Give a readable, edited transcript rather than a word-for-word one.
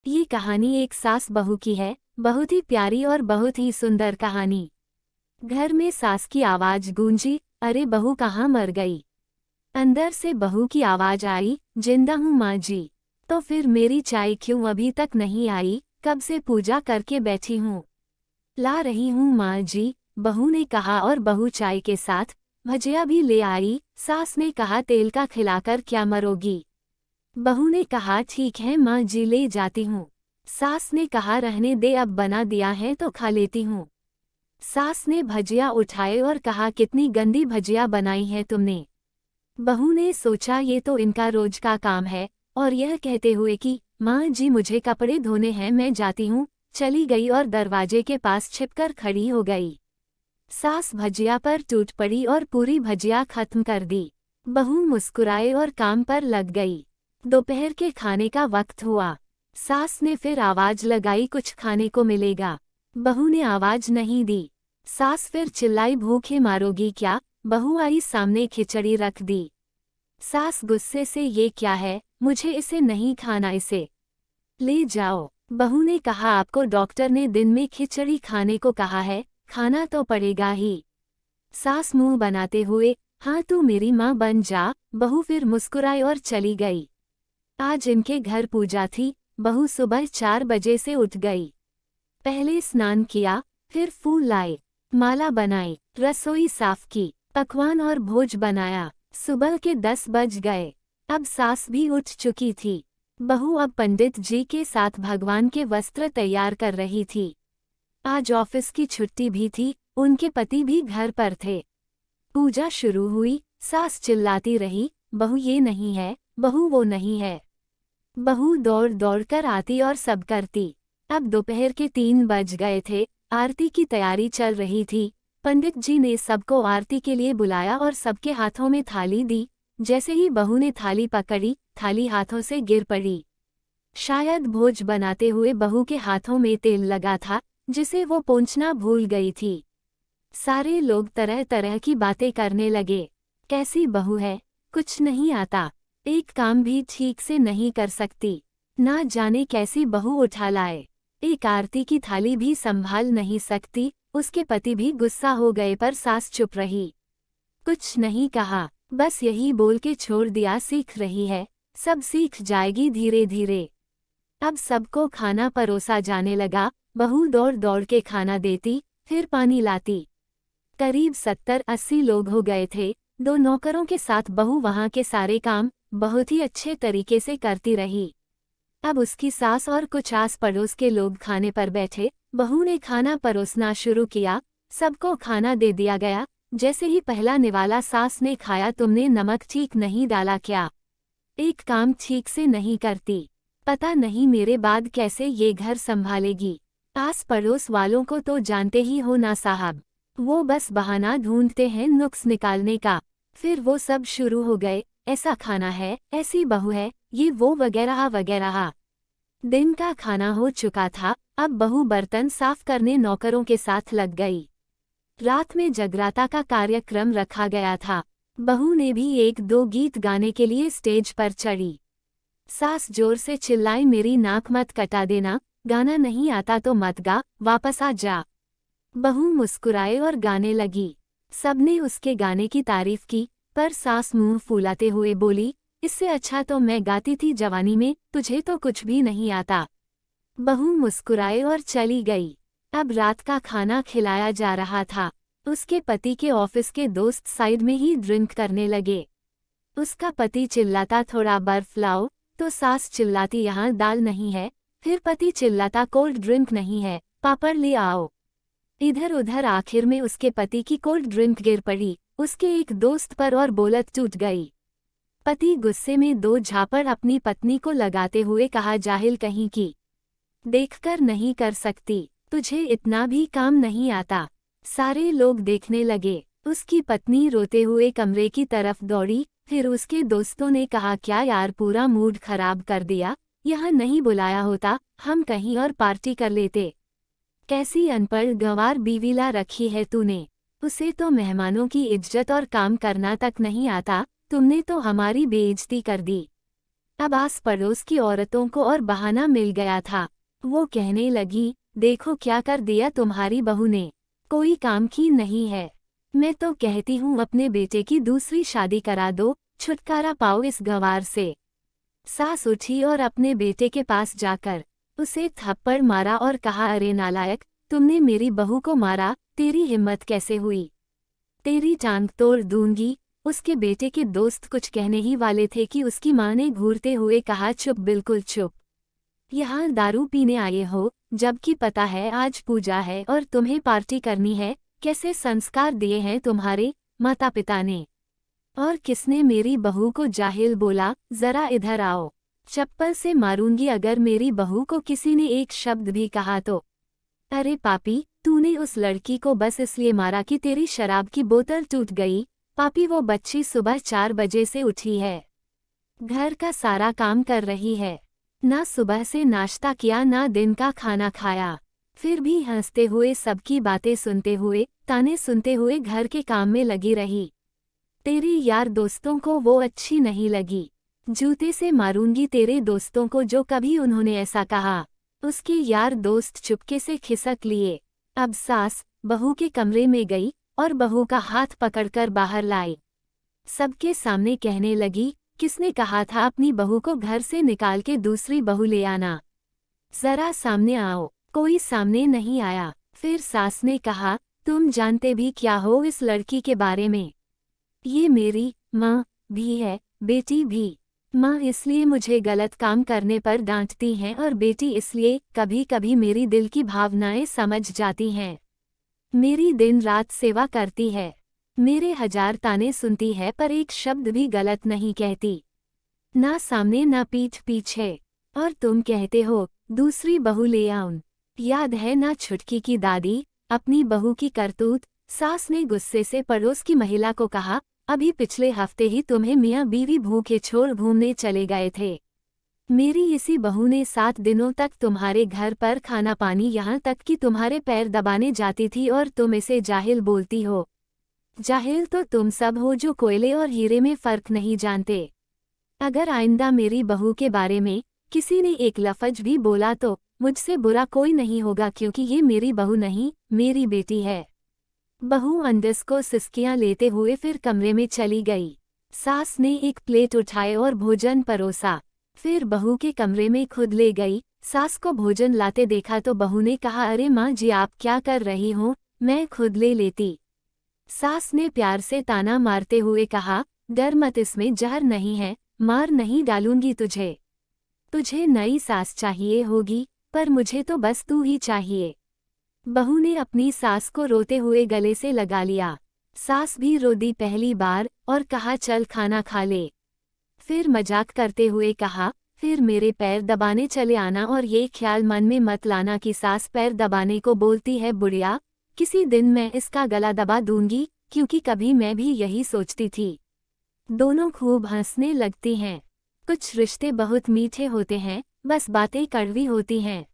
ये कहानी एक सास बहू की है, बहुत ही प्यारी और बहुत ही सुंदर कहानी। घर में सास की आवाज गूंजी, अरे बहू कहाँ मर गई। अंदर से बहू की आवाज आई, जिंदा हूँ माँ जी। तो फिर मेरी चाय क्यों अभी तक नहीं आई, कब से पूजा करके बैठी हूँ। ला रही हूँ माँ जी, बहू ने कहा और बहू चाय के साथ भजिया भी ले आई। सास ने कहा तेल का खिलाकर क्या मरोगी। बहू ने कहा ठीक है माँ जी ले जाती हूँ। सास ने कहा रहने दे अब बना दिया है तो खा लेती हूँ। सास ने भजिया उठाए और कहा कितनी गंदी भजिया बनाई है तुमने। बहू ने सोचा ये तो इनका रोज का काम है और यह कहते हुए कि माँ जी मुझे कपड़े धोने हैं मैं जाती हूँ, चली गई और दरवाजे के पास छिपकर खड़ी हो गई। सास भजिया पर टूट पड़ी और पूरी भजिया खत्म कर दी। बहू मुस्कुराए और काम पर लग गई। दोपहर के खाने का वक्त हुआ। सास ने फिर आवाज लगाई कुछ खाने को मिलेगा। बहू ने आवाज नहीं दी। सास फिर चिल्लाई भूखे मारोगी क्या। बहू आई सामने खिचड़ी रख दी। सास गुस्से से ये क्या है, मुझे इसे नहीं खाना, इसे ले जाओ। बहू ने कहा आपको डॉक्टर ने दिन में खिचड़ी खाने को कहा है, खाना तो पड़ेगा ही। सास मुंह बनाते हुए हाँ तू मेरी माँ बन जा। बहू फिर मुस्कुराई और चली गई। आज इनके घर पूजा थी। बहू सुबह 4 बजे से उठ गई। पहले स्नान किया, फिर फूल लाए, माला बनाई, रसोई साफ की, पकवान और भोज बनाया। सुबह के 10 बज गए। अब सास भी उठ चुकी थी। बहू अब पंडित जी के साथ भगवान के वस्त्र तैयार कर रही थी। आज ऑफिस की छुट्टी भी थी, उनके पति भी घर पर थे। पूजा शुरू हुई। सास चिल्लाती रही, बहू ये नहीं है, बहू वो नहीं है। बहू दौड़ दौड़ कर आती और सब करती। अब दोपहर के 3 बज गए थे। आरती की तैयारी चल रही थी। पंडित जी ने सबको आरती के लिए बुलाया और सबके हाथों में थाली दी। जैसे ही बहू ने थाली पकड़ी, थाली हाथों से गिर पड़ी। शायद भोज बनाते हुए बहू के हाथों में तेल लगा था, जिसे वो पोंछना भूल गई थी। सारे लोग तरह तरह की बातें करने लगे। कैसी बहू है, कुछ नहीं आता, एक काम भी ठीक से नहीं कर सकती, ना जाने कैसी बहू उठा लाए, एक आरती की थाली भी संभाल नहीं सकती। उसके पति भी गुस्सा हो गए पर सास चुप रही, कुछ नहीं कहा, बस यही बोल के छोड़ दिया सीख रही है, सब सीख जाएगी धीरे धीरे। अब सबको खाना परोसा जाने लगा। बहू दौड़ दौड़ के खाना देती, फिर पानी लाती। करीब 70-80 लोग हो गए थे। 2 नौकरों के साथ बहू वहां के सारे काम बहुत ही अच्छे तरीके से करती रही। अब उसकी सास और कुछ आस पड़ोस के लोग खाने पर बैठे। बहू ने खाना परोसना शुरू किया। सबको खाना दे दिया गया। जैसे ही पहला निवाला सास ने खाया, तुमने नमक ठीक नहीं डाला क्या, एक काम ठीक से नहीं करती, पता नहीं मेरे बाद कैसे ये घर संभालेगी। आस पड़ोस वालों को तो जानते ही हो ना साहब, वो बस बहाना ढूंढते हैं नुक्स निकालने का। फिर वो सब शुरू हो गए, ऐसा खाना है, ऐसी बहू है, ये वो वगैरह वगैरह। दिन का खाना हो चुका था। अब बहू बर्तन साफ करने नौकरों के साथ लग गई। रात में जगराता का कार्यक्रम रखा गया था। बहू ने भी 1-2 गीत गाने के लिए स्टेज पर चढ़ी। सास जोर से चिल्लाई मेरी नाक मत कटा देना, गाना नहीं आता तो मत गा, वापस आ जा। बहू मुस्कुराए और गाने लगी। सबने उसके गाने की तारीफ की, पर सास मुंह फुलाते हुए बोली, इससे अच्छा तो मैं गाती थी जवानी में, तुझे तो कुछ भी नहीं आता। बहू मुस्कुराए और चली गई। अब रात का खाना खिलाया जा रहा था। उसके पति के ऑफिस के दोस्त साइड में ही ड्रिंक करने लगे। उसका पति चिल्लाता थोड़ा बर्फ लाओ, तो सास चिल्लाती यहाँ दाल नहीं है। फिर पति चिल्लाता कोल्ड ड्रिंक नहीं है, पापड़ ले आओ। इधर उधर आखिर में उसके पति की कोल्ड ड्रिंक गिर पड़ी उसके एक दोस्त पर और बोलत टूट गई। पति गुस्से में 2 झापड़ अपनी पत्नी को लगाते हुए कहा जाहिल कहीं की, देखकर नहीं कर सकती, तुझे इतना भी काम नहीं आता। सारे लोग देखने लगे। उसकी पत्नी रोते हुए कमरे की तरफ दौड़ी। फिर उसके दोस्तों ने कहा क्या यार पूरा मूड खराब कर दिया, यहाँ नहीं बुलाया होता, हम कहीं और पार्टी कर लेते। कैसी अनपढ़ गंवार बीवीला रखी है तूने, उसे तो मेहमानों की इज्जत और काम करना तक नहीं आता, तुमने तो हमारी बेइज्जती कर दी। अब आस पड़ोस की औरतों को और बहाना मिल गया था। वो कहने लगी, देखो क्या कर दिया तुम्हारी बहू ने, कोई काम की नहीं है। मैं तो कहती हूँ अपने बेटे की दूसरी शादी करा दो, छुटकारा पाओ इस गंवार से। सास उठी और अपने बेटे के पास जाकर उसे थप्पड़ मारा और कहा, अरे नालायक, तुमने मेरी बहू को मारा, तेरी हिम्मत कैसे हुई, तेरी टांग तोड़ दूंगी। उसके बेटे के दोस्त कुछ कहने ही वाले थे कि उसकी मां ने घूरते हुए कहा, चुप, बिल्कुल चुप, यहाँ दारू पीने आए हो, जबकि पता है आज पूजा है और तुम्हें पार्टी करनी है। कैसे संस्कार दिए हैं तुम्हारे माता पिता ने, और किसने मेरी बहू को जाहिल बोला, जरा इधर आओ, चप्पल से मारूंगी अगर मेरी बहू को किसी ने एक शब्द भी कहा तो। अरे पापी, तूने उस लड़की को बस इसलिए मारा कि तेरी शराब की बोतल टूट गई। पापी, वो बच्ची सुबह 4 बजे से उठी है, घर का सारा काम कर रही है, ना सुबह से नाश्ता किया ना दिन का खाना खाया, फिर भी हंसते हुए सबकी बातें सुनते हुए, ताने सुनते हुए घर के काम में लगी रही। तेरी यार दोस्तों को वो अच्छी नहीं लगी, जूते से मारूंगी तेरे दोस्तों को जो कभी उन्होंने ऐसा कहा। उसके यार दोस्त चुपके से खिसक लिए। अब सास बहू के कमरे में गई और बहू का हाथ पकड़कर बाहर लाई। सबके सामने कहने लगी, किसने कहा था अपनी बहू को घर से निकाल के दूसरी बहू ले आना, जरा सामने आओ। कोई सामने नहीं आया। फिर सास ने कहा, तुम जानते भी क्या हो इस लड़की के बारे में, ये मेरी माँ भी है, बेटी भी। माँ इसलिए मुझे गलत काम करने पर डांटती हैं और बेटी इसलिए कभी कभी मेरी दिल की भावनाएं समझ जाती हैं। मेरी दिन रात सेवा करती है, मेरे 1000 ताने सुनती है पर एक शब्द भी गलत नहीं कहती, ना सामने ना पीठ पीछे। और तुम कहते हो दूसरी बहू ले आऊं, याद है ना छुटकी की दादी, अपनी बहू की करतूत। सास ने गुस्से से पड़ोस की महिला को कहा, अभी पिछले हफ्ते ही तुम्हें मियाँ बीवी भूखे छोड़ घूमने चले गए थे। मेरी इसी बहू ने 7 दिनों तक तुम्हारे घर पर खाना पानी, यहाँ तक कि तुम्हारे पैर दबाने जाती थी और तुम इसे जाहिल बोलती हो। जाहिल तो तुम सब हो जो कोयले और हीरे में फर्क नहीं जानते। अगर आइंदा मेरी बहू के बारे में किसी ने एक लफ्ज भी बोला तो मुझसे बुरा कोई नहीं होगा, क्योंकि ये मेरी बहू नहीं, मेरी बेटी है। बहू अंडस को सिसकियां लेते हुए फिर कमरे में चली गई। सास ने एक प्लेट उठाए और भोजन परोसा, फिर बहू के कमरे में खुद ले गई। सास को भोजन लाते देखा तो बहू ने कहा, अरे माँ जी आप क्या कर रही हो, मैं खुद ले लेती। सास ने प्यार से ताना मारते हुए कहा, डर मत, इसमें जहर नहीं है, मार नहीं डालूंगी तुझे। तुझे नई सास चाहिए होगी, पर मुझे तो बस तू ही चाहिए। बहू ने अपनी सास को रोते हुए गले से लगा लिया। सास भी रो दी पहली बार और कहा, चल खाना खा ले। फिर मजाक करते हुए कहा, फिर मेरे पैर दबाने चले आना, और ये ख्याल मन में मत लाना कि सास पैर दबाने को बोलती है बुढ़िया, किसी दिन मैं इसका गला दबा दूंगी, क्योंकि कभी मैं भी यही सोचती थी। दोनों खूब हंसने लगती हैं। कुछ रिश्ते बहुत मीठे होते हैं, बस बातें कड़वी होती हैं।